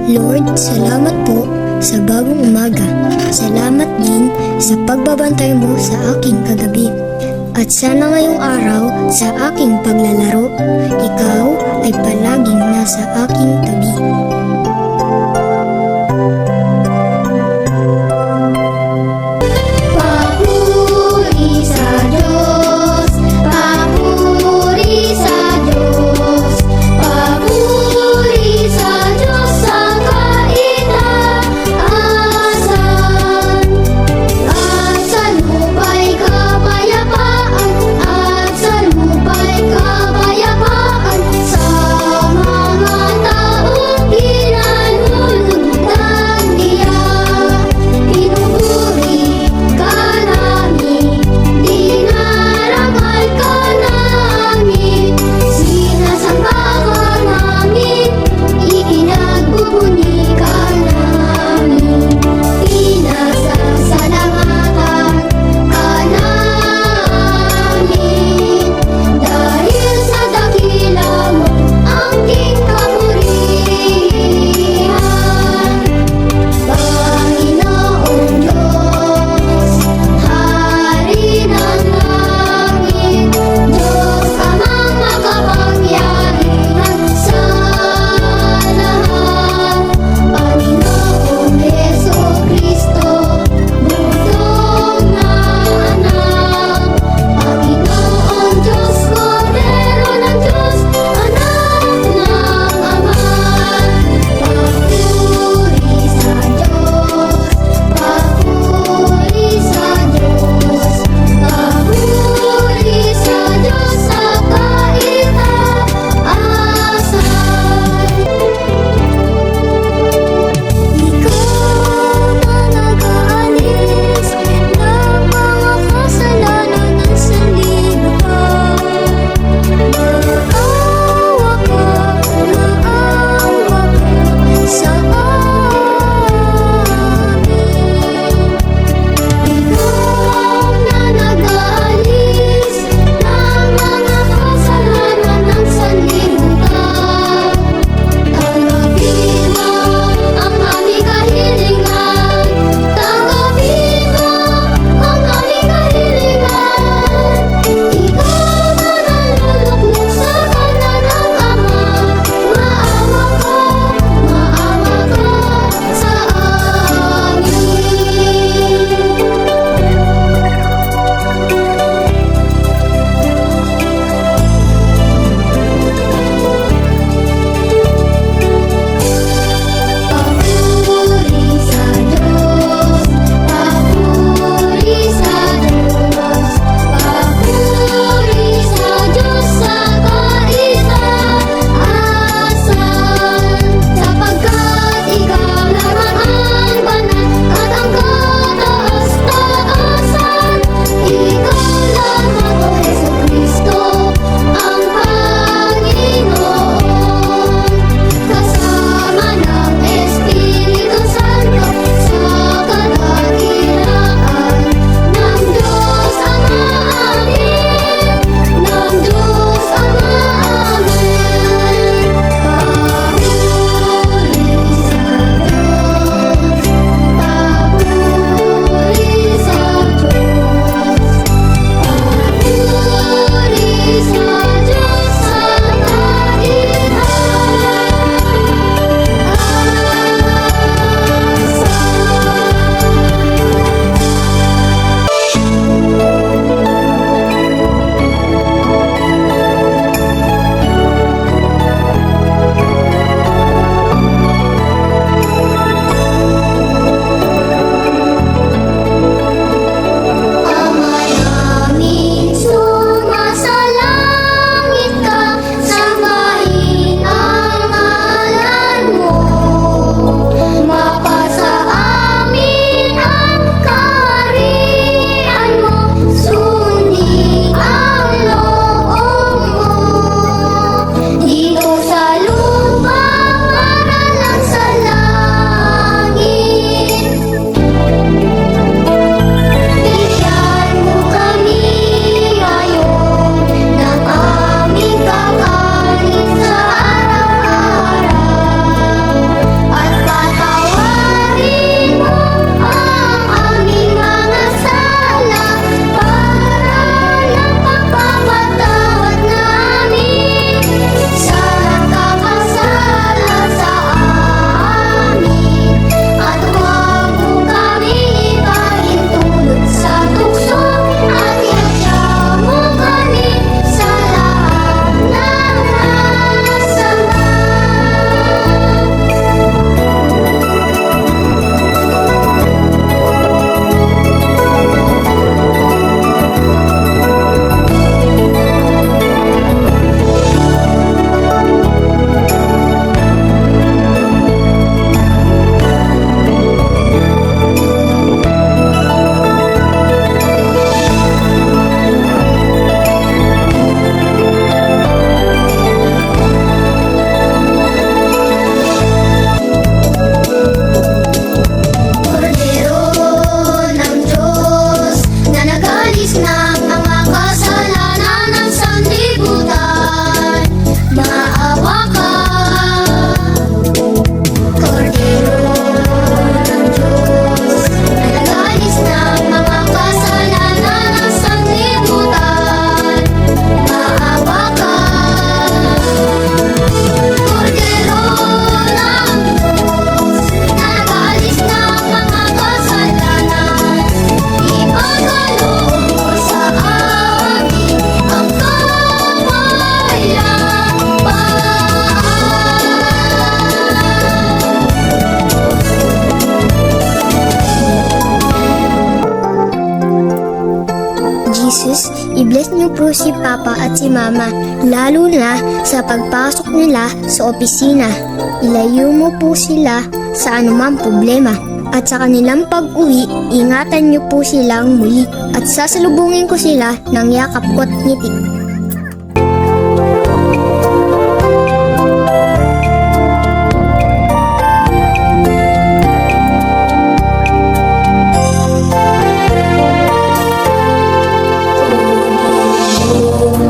Lord, salamat po sa bagong umaga. Salamat din sa pagbabantay mo sa aking kagabi. At sana ngayong araw sa aking paglalaro, ikaw ay palaging nasa aking tabi. Papuri sa Diyos, papuri sa Diyos, papuri sa Diyos sa kaitaasan. At sa lupa'y kapayapaan, at sa lupa'y kapayapaan, sa mga taong niyo po si Papa at si Mama, lalo na sa pagpasok nila sa opisina. Ilayo mo po sila sa anumang problema. At sa kanilang pag-uwi, ingatan niyo po silang muli at sasalubungin ko sila ng yakap ko't ngiti.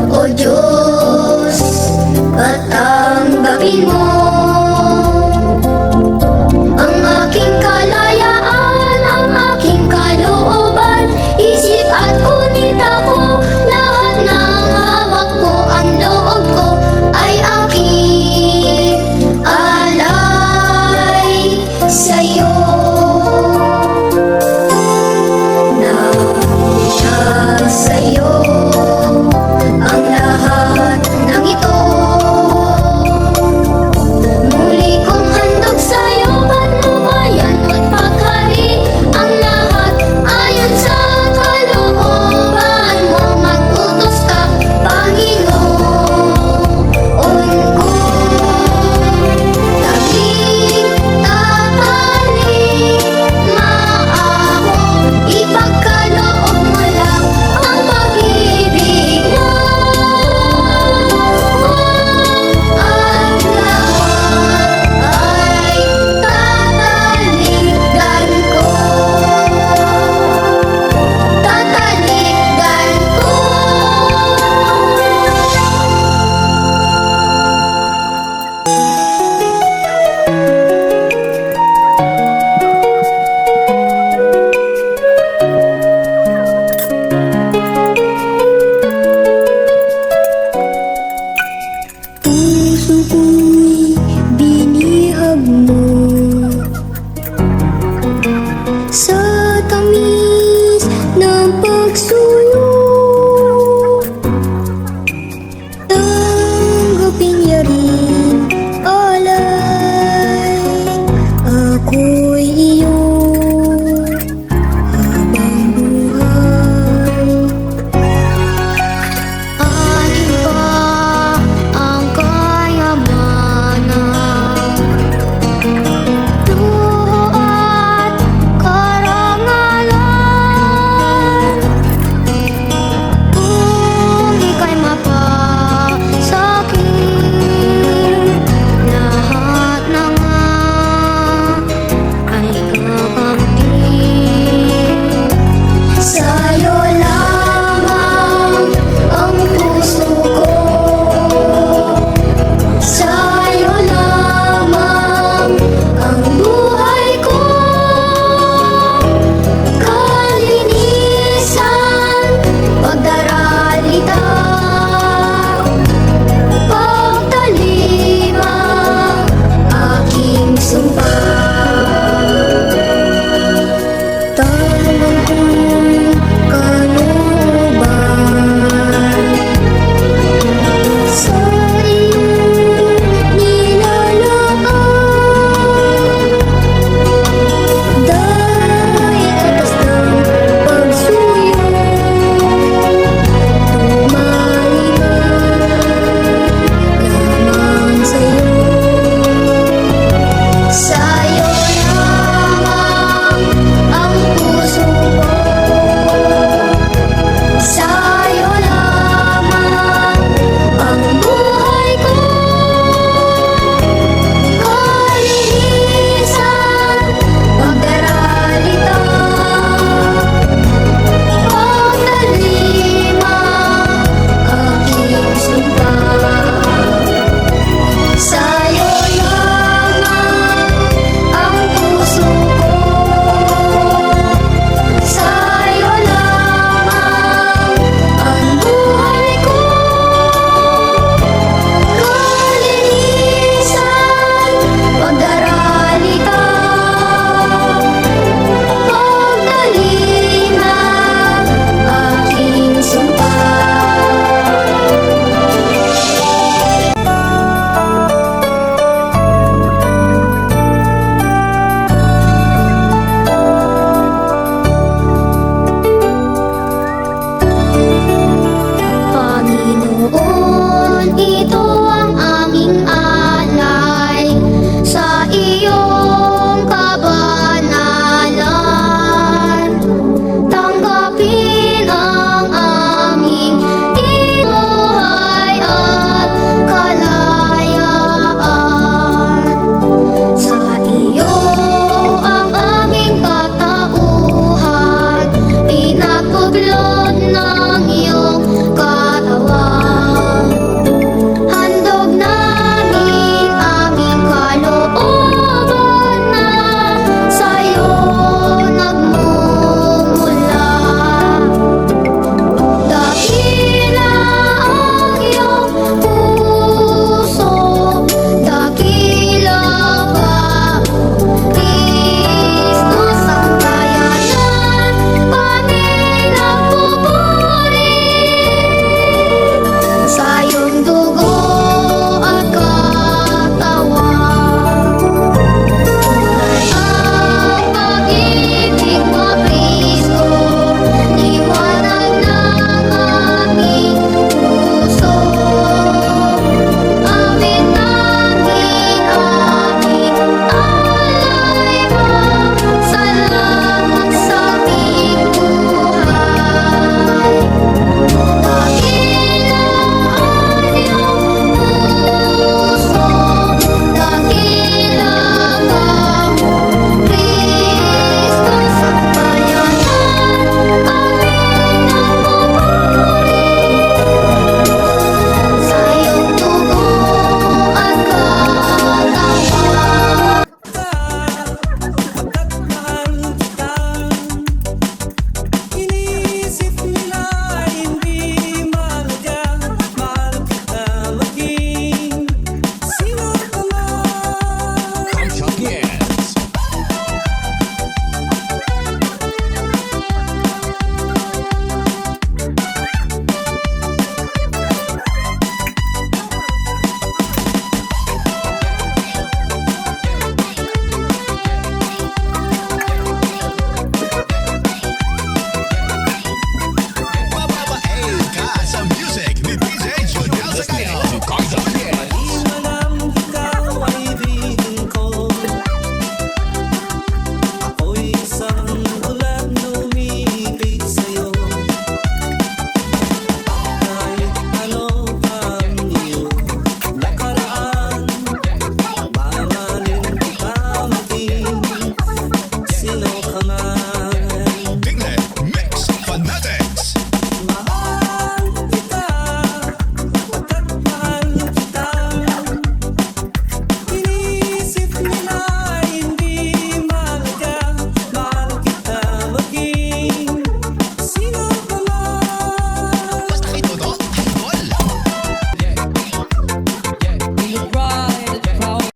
O Diyos, patanggapin mo ang aking kalayaan, ang aking kalooban, isip at kunita ko, lahat ng hawak ko, ang loob ko ay aking alay sa'yo. Nasa sa'yo ang lahat ng ito. Muli kong handog sa'yo patnubayan at paghari, ang lahat ayon sa kalooban mo. Mag-utos ka, Panginoon ko. Tagig, tatalik, maaho, ipagkaloob mo lang ang pag-ibig mo. Ang lahat ay tataligan ko. Tataligan ko. Puso ko'y binihag mo sa tamis ng pagsuyo. Tanggapin niya rin alay, ako'y iyo habang buhay. Anin pa ang kayamanan, luho at karangalan, kung ika'y mapasakin, lahat na nga ay kakamtin. Sa'yo lamang ang puso ko, sa'yo lamang ang buhay ko. Kalinisan, pagdaralita, pagtalima, aking sumpa.